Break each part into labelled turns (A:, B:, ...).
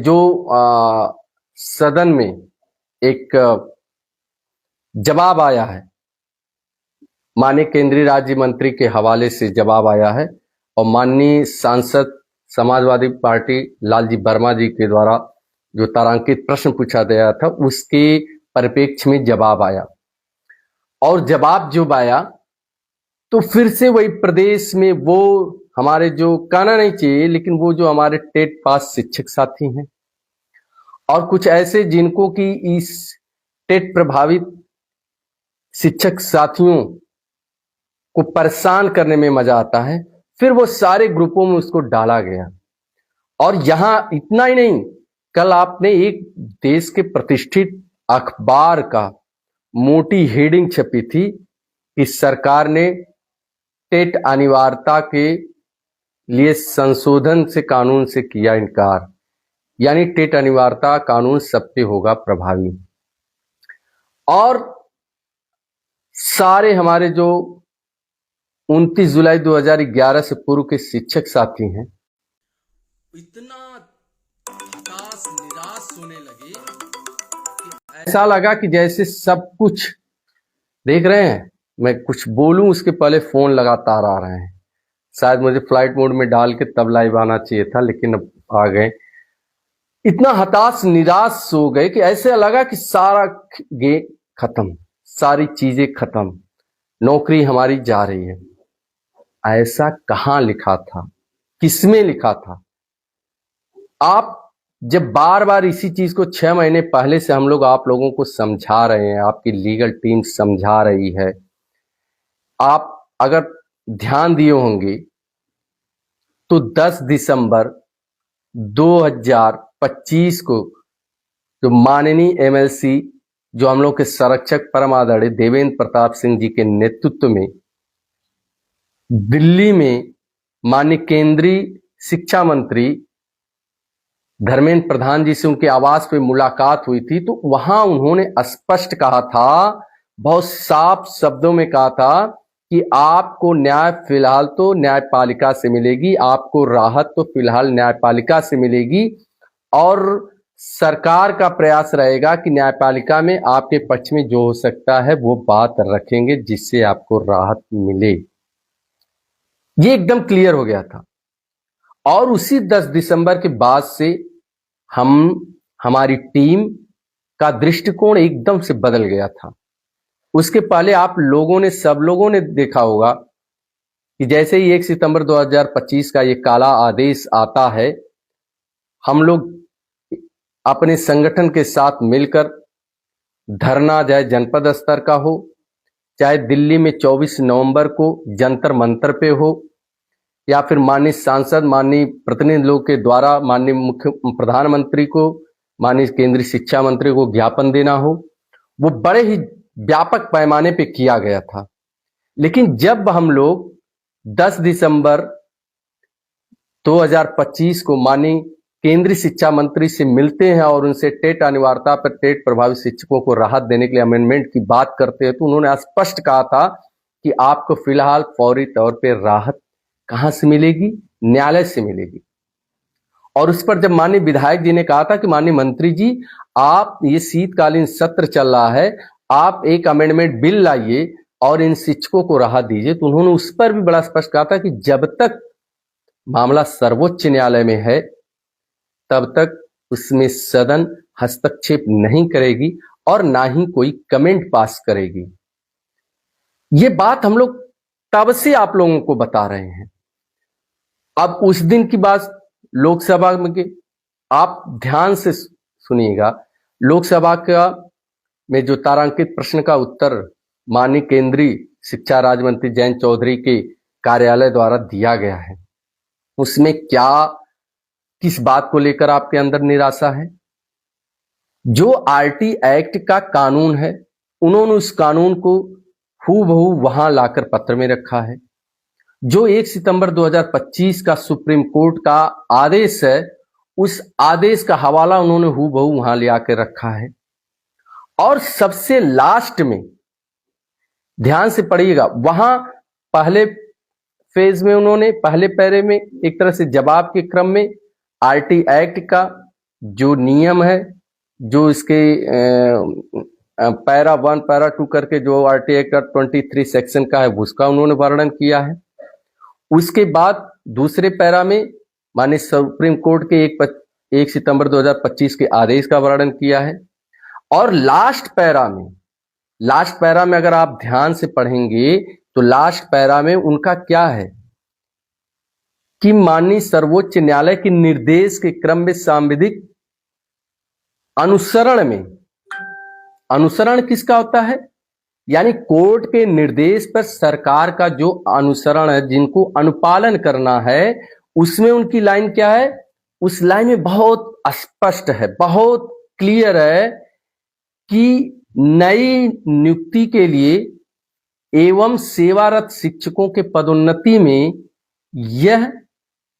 A: जो सदन में एक जवाब आया है, माननीय केंद्रीय राज्य मंत्री के हवाले से जवाब आया है और माननीय सांसद समाजवादी पार्टी लालजी वर्मा जी के द्वारा जो तारांकित प्रश्न पूछा गया था उसके परिप्रेक्ष्य में जवाब आया। और जवाब जब आया तो फिर से वही प्रदेश में वो हमारे जो कहना नहीं चाहिए लेकिन वो जो हमारे टेट पास शिक्षक साथी हैं और कुछ ऐसे जिनको कि इस टेट प्रभावित शिक्षक साथियों को परेशान करने में मजा आता है, फिर वो सारे ग्रुपों में उसको डाला गया। और यहां इतना ही नहीं, कल आपने एक देश के प्रतिष्ठित अखबार का मोटी हेडिंग छपी थी कि सरकार ने टेट अनिवार्यता के लिए संशोधन से कानून से किया इनकार, यानी टेट अनिवार्यता कानून सब पे होगा प्रभावी। और सारे हमारे जो 29 जुलाई 2011 से पूर्व के शिक्षक साथी हैं इतना हताश निराश होने लगे कि ऐसा लगा कि जैसे सब कुछ देख रहे हैं, मैं कुछ बोलूं उसके पहले फोन लगातार आ रहे हैं। शायद मुझे फ्लाइट मोड में डाल के तब लाइव आना चाहिए था, लेकिन अब आ गए। इतना हताश निराश हो गए कि ऐसे लगा कि सारा गे खत्म, सारी चीजें खत्म, नौकरी हमारी जा रही है। ऐसा कहां लिखा था, किसमें लिखा था? आप जब बार बार इसी चीज को 6 महीने पहले से हम लोग आप लोगों को समझा रहे हैं, आपकी लीगल टीम समझा रही है, आप अगर ध्यान दिए होंगे तो 10 दिसंबर 2025 को जो माननीय एमएलसी जो हम लोग के संरक्षक परम आदरणीय देवेंद्र प्रताप सिंह जी के नेतृत्व में दिल्ली में माननीय केंद्रीय शिक्षा मंत्री धर्मेंद्र प्रधान जी से उनके आवास पे मुलाकात हुई थी, तो वहां उन्होंने स्पष्ट कहा था, बहुत साफ शब्दों में कहा था कि आपको न्याय फिलहाल तो न्यायपालिका से मिलेगी, आपको राहत तो फिलहाल न्यायपालिका से मिलेगी और सरकार का प्रयास रहेगा कि न्यायपालिका में आपके पक्ष में जो हो सकता है वो बात रखेंगे जिससे आपको राहत मिले। ये एकदम क्लियर हो गया था। और उसी 10 दिसंबर के बाद से हमारी टीम का दृष्टिकोण एकदम से बदल गया था। उसके पहले आप लोगों ने, सब लोगों ने देखा होगा कि जैसे ही 1 सितंबर 2025 का ये काला आदेश आता है, हम लोग अपने संगठन के साथ मिलकर धरना, चाहे जनपद स्तर का हो, चाहे दिल्ली में 24 नवंबर को जंतर मंतर पे हो, या फिर माननीय सांसद, माननीय प्रतिनिधि लोग के द्वारा माननीय मुख्य प्रधानमंत्री को, माननीय केंद्रीय शिक्षा मंत्री को ज्ञापन देना हो, वो बड़े ही व्यापक पैमाने पे किया गया था। लेकिन जब हम लोग 10 दिसंबर 2025 को माननीय केंद्रीय शिक्षा मंत्री से मिलते हैं और उनसे टेट अनिवार्यता पर टेट प्रभावित शिक्षकों को राहत देने के लिए अमेंडमेंट की बात करते हैं, तो उन्होंने स्पष्ट कहा था कि आपको फिलहाल फौरी तौर पर राहत कहां से मिलेगी? न्यायालय से मिलेगी। और उस पर जब माननीय विधायक जी ने कहा था कि माननीय मंत्री जी, आप ये शीतकालीन सत्र चल रहा है, आप एक अमेंडमेंट बिल लाइए और इन शिक्षकों को राहत दीजिए, तो उन्होंने उस पर भी बड़ा स्पष्ट कहा था कि जब तक मामला सर्वोच्च न्यायालय में है तब तक उसमें सदन हस्तक्षेप नहीं करेगी और ना ही कोई कमेंट पास करेगी। ये बात हम लोग तब से आप लोगों को बता रहे हैं। अब उस दिन की बात लोकसभा में, आप ध्यान से सुनिएगा, लोकसभा का में जो तारांकित प्रश्न का उत्तर माननीय केंद्रीय शिक्षा राज्य मंत्री जयंत चौधरी के कार्यालय द्वारा दिया गया है, उसमें क्या, किस बात को लेकर आपके अंदर निराशा है? जो आरटी एक्ट का कानून है, उन्होंने उस कानून को हूबहू वहां लाकर पत्र में रखा है। जो 1 सितंबर 2025 का सुप्रीम कोर्ट का आदेश है, उस आदेश का हवाला उन्होंने हूबहू वहां ले आकर रखा है। और सबसे लास्ट में ध्यान से पढ़िएगा, वहां पहले फेज में उन्होंने पहले पैरे में एक तरह से जवाब के क्रम में आरटी एक्ट का जो नियम है, जो इसके पैरा 1 पैरा 2 करके जो आरटीआई का 23 सेक्शन का है उसका उन्होंने वर्णन किया है। उसके बाद दूसरे पैरा में माननीय सुप्रीम कोर्ट के 1 सितंबर 2025 के आदेश का वर्णन किया है। और लास्ट पैरा में अगर आप ध्यान से पढ़ेंगे तो लास्ट पैरा में उनका क्या है कि माननीय सर्वोच्च न्यायालय के निर्देश के क्रम में सांविधिक अनुसरण किसका होता है, यानी कोर्ट के निर्देश पर सरकार का जो अनुसरण है, जिनको अनुपालन करना है, उसमें उनकी लाइन क्या है, उस लाइन में बहुत स्पष्ट है, बहुत क्लियर है कि नई नियुक्ति के लिए एवं सेवारत शिक्षकों के पदोन्नति में यह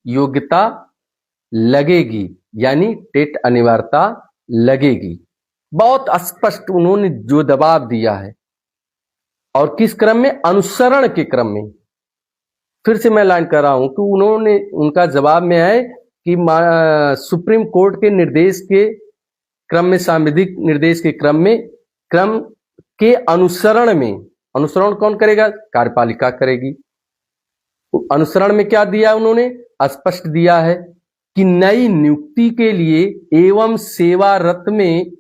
A: योग्यता लगेगी, यानी टेट अनिवार्यता लगेगी। बहुत स्पष्ट उन्होंने जो दबाव दिया है। और किस क्रम में, अनुसरण के क्रम में। फिर से मैं लाइन कर रहा हूं कि उन्होंने, उनका जवाब में है कि सुप्रीम कोर्ट के निर्देश के क्रम में, सांविधिक निर्देश के क्रम के अनुसरण में, अनुसरण कौन करेगा, कार्यपालिका करेगी। अनुसरण में क्या दिया उन्होंने, स्पष्ट दिया है कि नई नियुक्ति के लिए एवं सेवारत में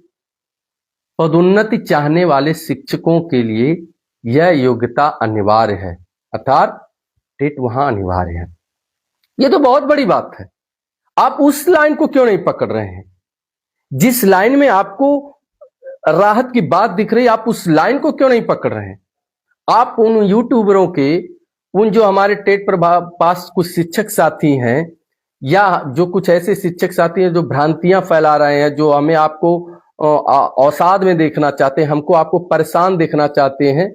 A: पदोन्नति चाहने वाले शिक्षकों के लिए यह योग्यता अनिवार्य है, अर्थात टेट वहां अनिवार्य है। यह तो बहुत बड़ी बात है। आप उस लाइन को क्यों नहीं पकड़ रहे हैं? जिस लाइन में आपको राहत की बात दिख रही है, आप उस लाइन को क्यों नहीं पकड़ रहे हैं? आप उन यूट्यूबरों के, उन जो हमारे टेट पर पास कुछ शिक्षक साथी हैं, या जो कुछ ऐसे शिक्षक साथी हैं जो भ्रांतियां फैला रहे हैं, जो हमें आपको अवसाद में देखना चाहते हैं, हमको आपको परेशान देखना चाहते हैं,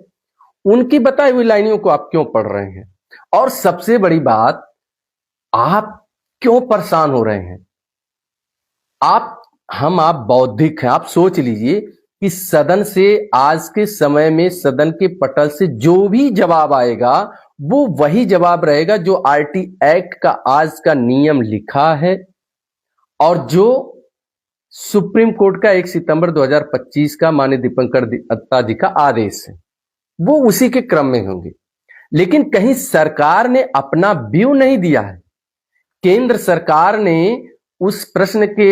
A: उनकी बताई हुई लाइनों को आप क्यों पढ़ रहे हैं? और सबसे बड़ी बात, आप क्यों परेशान हो रहे हैं? आप बौद्धिक हैं। आप सोच लीजिए कि सदन से, आज के समय में सदन के पटल से जो भी जवाब आएगा वो वही जवाब रहेगा जो आरटी एक्ट का आज का नियम लिखा है और जो सुप्रीम कोर्ट का 1 सितंबर 2025 का माननीय दीपंकर दत्ता जी का आदेश है, वो उसी के क्रम में होंगे। लेकिन कहीं सरकार ने अपना व्यू नहीं दिया है। केंद्र सरकार ने उस प्रश्न के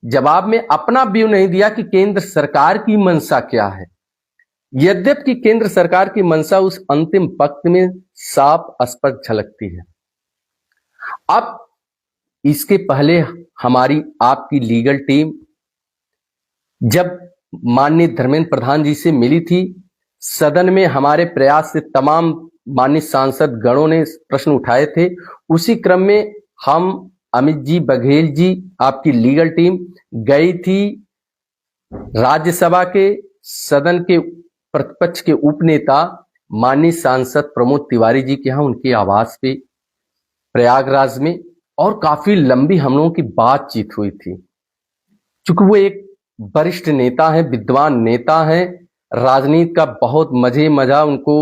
A: जवाब में अपना व्यू नहीं दिया कि केंद्र सरकार की मंशा क्या है। यद्यपि केंद्र सरकार की मंशा उस अंतिम पंक्ति में साफ स्पष्ट झलकती है। अब इसके पहले हमारी, आपकी लीगल टीम जब माननीय धर्मेंद्र प्रधान जी से मिली थी, सदन में हमारे प्रयास से तमाम माननीय सांसद गणों ने प्रश्न उठाए थे। उसी क्रम में हम, अमित जी, बघेल जी, आपकी लीगल टीम गई थी राज्यसभा के सदन के प्रतिपक्ष के उपनेता माननीय सांसद प्रमोद तिवारी जी के यहाँ, उनके आवास पे प्रयागराज में, और काफी लंबी हम लोगों की बातचीत हुई थी। चूंकि वो एक वरिष्ठ नेता हैं, विद्वान नेता हैं, राजनीति का बहुत मजा उनको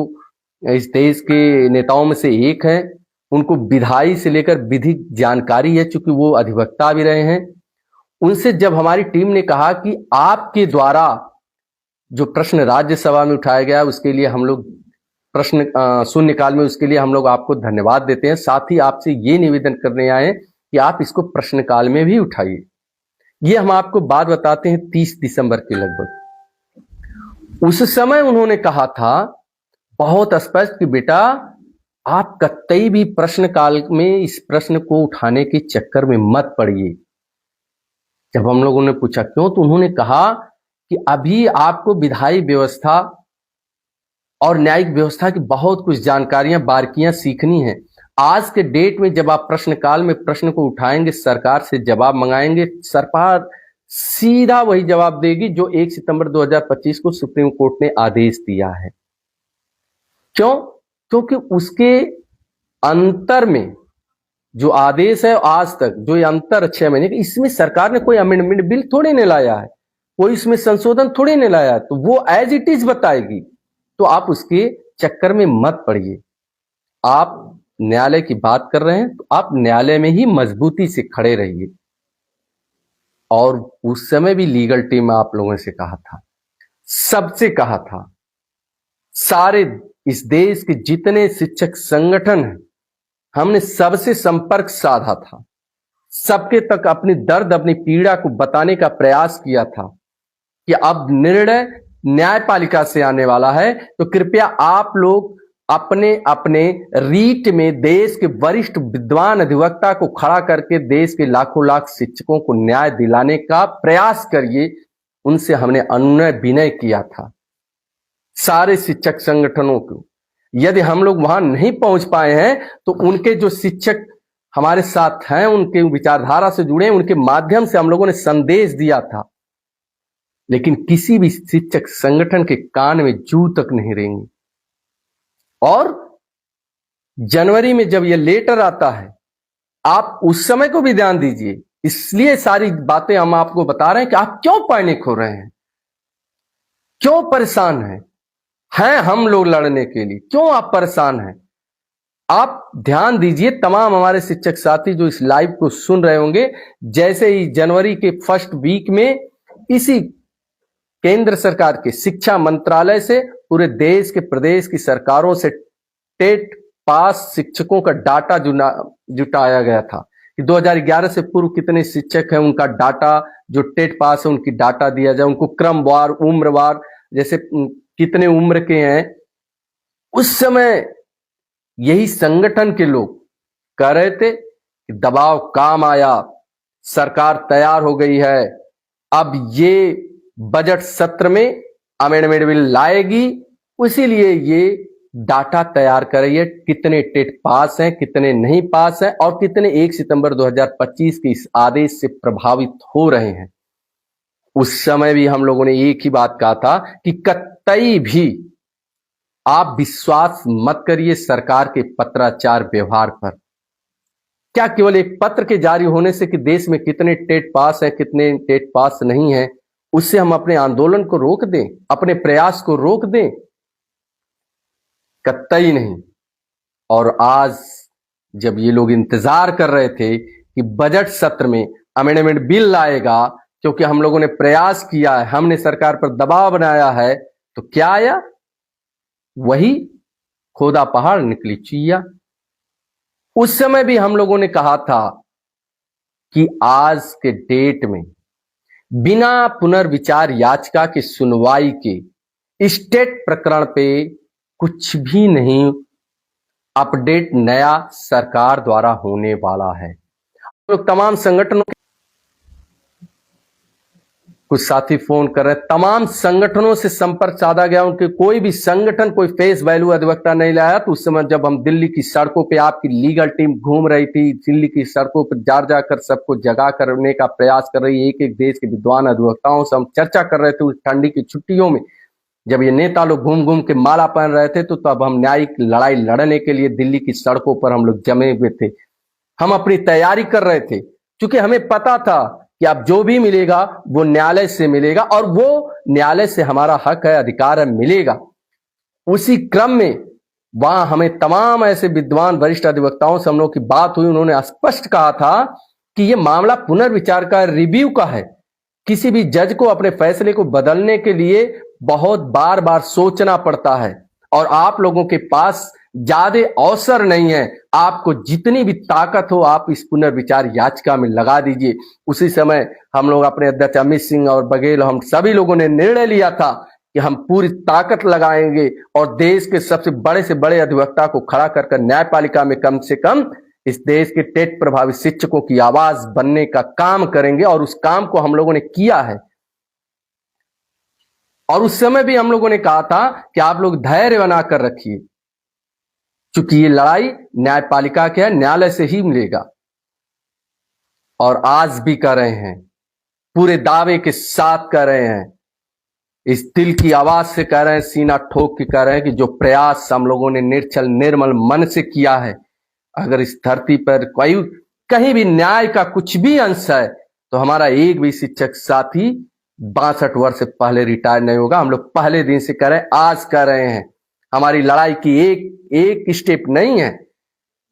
A: इस देश के नेताओं में से एक हैं। उनको विधायी से लेकर विधिक जानकारी है, चूंकि वो अधिवक्ता भी रहे हैं। उनसे जब हमारी टीम ने कहा कि आपके द्वारा जो प्रश्न राज्यसभा में उठाया गया उसके लिए हम लोग प्रश्न शून्यकाल में, उसके लिए हम लोग आपको धन्यवाद देते हैं, साथ ही आपसे ये निवेदन करने आए कि आप इसको प्रश्नकाल में भी उठाइए। ये हम आपको बात बताते हैं 30 दिसंबर के लगभग। उस समय उन्होंने कहा था बहुत स्पष्ट कि बेटा आप कतई भी प्रश्नकाल में इस प्रश्न को उठाने के चक्कर में मत पड़िए। जब हम लोगों ने पूछा क्यों, तो उन्होंने कहा कि अभी आपको विधायी व्यवस्था और न्यायिक व्यवस्था की बहुत कुछ जानकारियां, बारीकियां सीखनी है। आज के डेट में जब आप प्रश्नकाल में प्रश्न को उठाएंगे, सरकार से जवाब मंगाएंगे, सरकार सीधा वही जवाब देगी जो 1 सितंबर 2025 को सुप्रीम कोर्ट ने आदेश दिया है। क्यों? क्योंकि उसके अंतर में जो आदेश है, आज तक जो ये अंतर 6 महीने का, इसमें सरकार ने कोई अमेंडमेंट बिल थोड़ी नहीं लाया है, कोई इसमें संशोधन थोड़ी नहीं लाया है, तो वो एज इट इज बताएगी। तो आप उसके चक्कर में मत पड़िए। आप न्यायालय की बात कर रहे हैं तो आप न्यायालय में ही मजबूती से खड़े रहिए। और उस समय भी लीगल टीम में आप लोगों से कहा था, सबसे कहा था, सारे इस देश के जितने शिक्षक संगठन हैं, हमने सबसे संपर्क साधा था, सबके तक अपनी दर्द, अपनी पीड़ा को बताने का प्रयास किया था कि अब निर्णय न्यायपालिका से आने वाला है, तो कृपया आप लोग अपने अपने रीट में देश के वरिष्ठ विद्वान अधिवक्ता को खड़ा करके देश के लाखों लाख शिक्षकों को न्याय दिलाने का प्रयास करिए। उनसे हमने अनुनय विनय किया था, सारे शिक्षक संगठनों को। यदि हम लोग वहां नहीं पहुंच पाए हैं तो उनके जो शिक्षक हमारे साथ हैं, उनके विचारधारा से जुड़े, उनके माध्यम से हम लोगों ने संदेश दिया था, लेकिन किसी भी शिक्षक संगठन के कान में जू तक नहीं रेंगी। और जनवरी में जब यह लेटर आता है, आप उस समय को भी ध्यान दीजिए। इसलिए सारी बातें हम आपको बता रहे हैं कि आप क्यों पैनिक हो रहे हैं, क्यों परेशान हैं हम लोग लड़ने के लिए, क्यों आप परेशान हैं? आप ध्यान दीजिए, तमाम हमारे शिक्षक साथी जो इस लाइव को सुन रहे होंगे, जैसे ही जनवरी के फर्स्ट वीक में इसी केंद्र सरकार के शिक्षा मंत्रालय से पूरे देश के प्रदेश की सरकारों से टेट पास शिक्षकों का डाटा जुटाया गया था कि 2011 से पूर्व कितने शिक्षक हैं, उनका डाटा, जो टेट पास है उनकी डाटा दिया जाए, उनको क्रमवार, उम्रवार, जैसे कितने उम्र के हैं। उस समय यही संगठन के लोग कह रहे थे कि दबाव काम आया, सरकार तैयार हो गई है, अब ये बजट सत्र में अमेंडमेंट बिल लाएगी, इसीलिए ये डाटा तैयार कर रही है, कितने टेट पास हैं, कितने नहीं पास हैं, और कितने 1 सितंबर 2025 के इस आदेश से प्रभावित हो रहे हैं। उस समय भी हम लोगों ने एक ही बात कहा था कि कतई भी आप विश्वास मत करिए सरकार के पत्राचार व्यवहार पर। क्या केवल एक पत्र के जारी होने से कि देश में कितने टेट पास है, कितने टेट पास नहीं है, उससे हम अपने आंदोलन को रोक दें, अपने प्रयास को रोक दें? कतई नहीं। और आज जब ये लोग इंतजार कर रहे थे कि बजट सत्र में अमेंडमेंट बिल लाएगा, क्योंकि हम लोगों ने प्रयास किया है, हमने सरकार पर दबाव बनाया है, तो क्या आया? वही खोदा पहाड़ निकली चुईया। उस समय भी हम लोगों ने कहा था कि आज के डेट में बिना पुनर्विचार याचिका की सुनवाई के स्टेट प्रकरण पे कुछ भी नहीं अपडेट नया सरकार द्वारा होने वाला है। तो तमाम संगठनों के कुछ साथी फोन कर रहे हैं, तमाम संगठनों से संपर्क साधा गया, उनके कोई भी संगठन कोई फेस वैल्यू अधिवक्ता नहीं लाया। तो उस समय जब हम दिल्ली की सड़कों पे, आपकी लीगल टीम घूम रही थी, दिल्ली की सड़कों पर जा जाकर सबको जगा करने का प्रयास कर रही, एक एक देश के विद्वान अधिवक्ताओं से हम चर्चा कर रहे थे उस ठंडी की छुट्टियों में, जब ये नेता लोग घूम घूम के माला पहन रहे थे, तो तब हम न्यायिक लड़ाई लड़ने के लिए दिल्ली की सड़कों पर हम लोग जमे हुए थे। हम अपनी तैयारी कर रहे थे, क्योंकि हमें पता था कि अब जो भी मिलेगा वो न्यायालय से मिलेगा, और वो न्यायालय से हमारा हक है, अधिकार है, मिलेगा। उसी क्रम में वहां हमें तमाम ऐसे विद्वान वरिष्ठ अधिवक्ताओं से हम लोग की बात हुई, उन्होंने स्पष्ट कहा था कि यह मामला पुनर्विचार का, रिव्यू का है। किसी भी जज को अपने फैसले को बदलने के लिए बहुत बार बार सोचना पड़ता है, और आप लोगों के पास ज्यादा अवसर नहीं है। आपको जितनी भी ताकत हो आप इस पुनर्विचार याचिका में लगा दीजिए। उसी समय हम लोग, अपने अध्यक्ष अमित सिंह और बघेल, हम सभी लोगों ने निर्णय लिया था कि हम पूरी ताकत लगाएंगे और देश के सबसे बड़े से बड़े अधिवक्ता को खड़ा कर न्यायपालिका में कम से कम इस देश के टेट प्रभावित शिक्षकों की आवाज बनने का काम करेंगे। और उस काम को हम लोगों ने किया है। और उस समय भी हम लोगों ने कहा था कि आप लोग धैर्य बनाकर रखिए, क्योंकि ये लड़ाई न्यायपालिका के है, न्यायालय से ही मिलेगा। और आज भी कर रहे हैं, पूरे दावे के साथ कर रहे हैं, इस दिल की आवाज से कह रहे हैं, सीना ठोक के कह रहे हैं कि जो प्रयास हम लोगों ने निर्छल निर्मल मन से किया है, अगर इस धरती पर कोई कहीं भी न्याय का कुछ भी अंश है, तो हमारा एक भी शिक्षक साथी 62 वर्ष से पहले रिटायर नहीं होगा। हम लोग पहले दिन से कर रहे हैं, आज कर रहे हैं। हमारी लड़ाई की एक स्टेप नहीं है।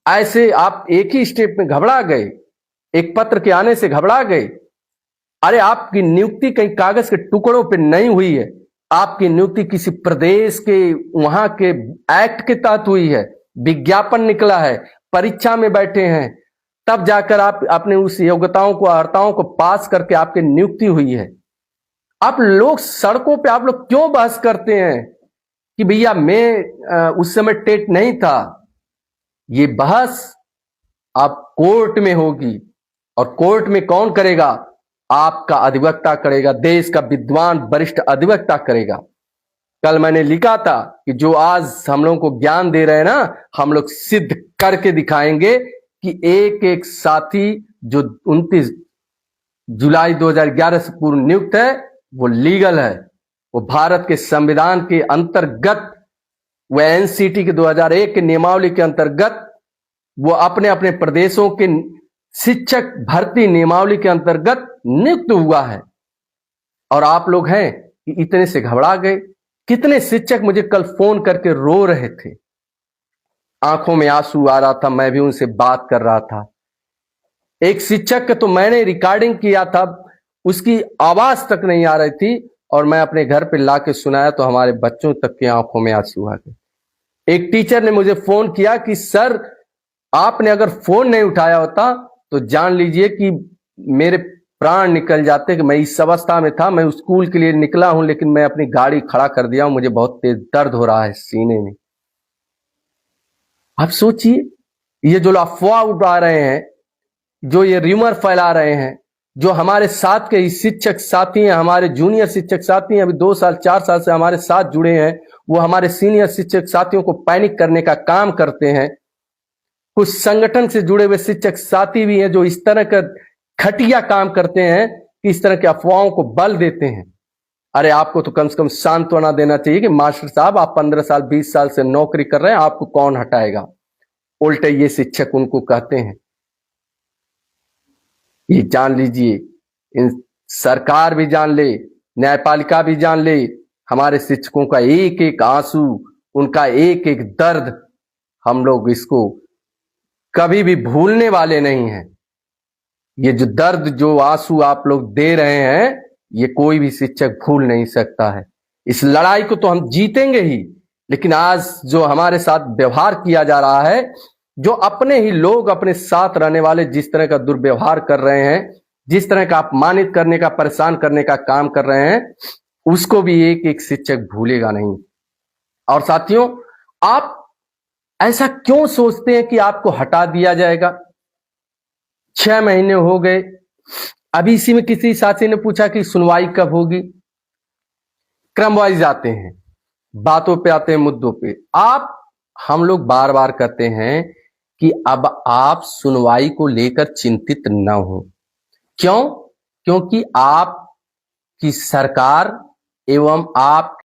A: ऐसे आप एक ही स्टेप में घबरा गए, एक पत्र के आने से घबरा गए, अरे आपकी नियुक्ति कहीं कागज के टुकड़ों पे नहीं हुई है, आपकी नियुक्ति किसी प्रदेश के वहां के एक्ट के तहत हुई है, विज्ञापन निकला है, परीक्षा में बैठे हैं, तब जाकर आप अपने उस योग्यताओं को अर्हताओं को पास करके आपकी नियुक्ति हुई है। आप लोग सड़कों पे आप लोग क्यों बहस करते हैं कि भैया मैं उस समय टेट नहीं था? ये बहस आप कोर्ट में होगी, और कोर्ट में कौन करेगा? आपका अधिवक्ता करेगा, देश का विद्वान वरिष्ठ अधिवक्ता करेगा। कल मैंने लिखा था कि जो आज हम लोगों को ज्ञान दे रहे हैं ना, हम लोग सिद्ध करके दिखाएंगे कि एक एक साथी जो 29 जुलाई 2011 से पूर्व नियुक्त है वो लीगल है, वो भारत के संविधान के अंतर्गत, वह एनसीटी के 2001 के नियमावली के अंतर्गत, वो अपने अपने प्रदेशों के शिक्षक भर्ती नियमावली के अंतर्गत नियुक्त हुआ है। और आप लोग हैं कि इतने से घबरा गए। कितने शिक्षक मुझे कल फोन करके रो रहे थे, आंखों में आंसू आ रहा था, मैं भी उनसे बात कर रहा था। एक शिक्षक का तो मैंने रिकॉर्डिंग किया था, उसकी आवाज तक नहीं आ रही थी, और मैं अपने घर पे लाके सुनाया तो हमारे बच्चों तक की आंखों में आंसू आ गए। एक टीचर ने मुझे फोन किया कि सर आपने अगर फोन नहीं उठाया होता तो जान लीजिए कि मेरे प्राण निकल जाते, कि मैं इस अवस्था में था, मैं स्कूल के लिए निकला हूं लेकिन मैं अपनी गाड़ी खड़ा कर दिया हूं, मुझे बहुत तेज दर्द हो रहा है सीने में। आप सोचिए, ये जो अफवाह उड़ा रहे हैं, जो ये र्यूमर फैला रहे हैं, जो हमारे साथ के शिक्षक साथी हैं, हमारे जूनियर शिक्षक साथी हैं, अभी 2 साल 4 साल से हमारे साथ जुड़े हैं, वो हमारे सीनियर शिक्षक साथियों को पैनिक करने का काम करते हैं। कुछ संगठन से जुड़े हुए शिक्षक साथी भी हैं जो इस तरह का घटिया काम करते हैं कि इस तरह के अफवाहों को बल देते हैं। अरे आपको तो कम से कम सांत्वना देना चाहिए कि मास्टर साहब आप 15 साल 20 साल से नौकरी कर रहे हैं, आपको कौन हटाएगा। उल्टे ये शिक्षक उनको कहते हैं। ये जान लीजिए, इन सरकार भी जान ले, न्यायपालिका भी जान ले, हमारे शिक्षकों का एक एक आंसू, उनका एक एक दर्द, हम लोग इसको कभी भी भूलने वाले नहीं हैं। ये जो दर्द, जो आंसू आप लोग दे रहे हैं, ये कोई भी शिक्षक भूल नहीं सकता है। इस लड़ाई को तो हम जीतेंगे ही, लेकिन आज जो हमारे साथ व्यवहार किया जा रहा है, जो अपने ही लोग अपने साथ रहने वाले जिस तरह का दुर्व्यवहार कर रहे हैं, जिस तरह का अपमानित करने का, परेशान करने का काम कर रहे हैं, उसको भी एक एक शिक्षक भूलेगा नहीं। और साथियों, आप ऐसा क्यों सोचते हैं कि आपको हटा दिया जाएगा? 6 महीने हो गए, अभी इसी में किसी साथी ने पूछा कि सुनवाई कब होगी। क्रम वाइज आते हैं, बातों पे आते हैं, मुद्दों पे। हम लोग बार बार कहते हैं कि अब आप सुनवाई को लेकर चिंतित न हो। क्यों? क्योंकि आपकी सरकार एवं आपके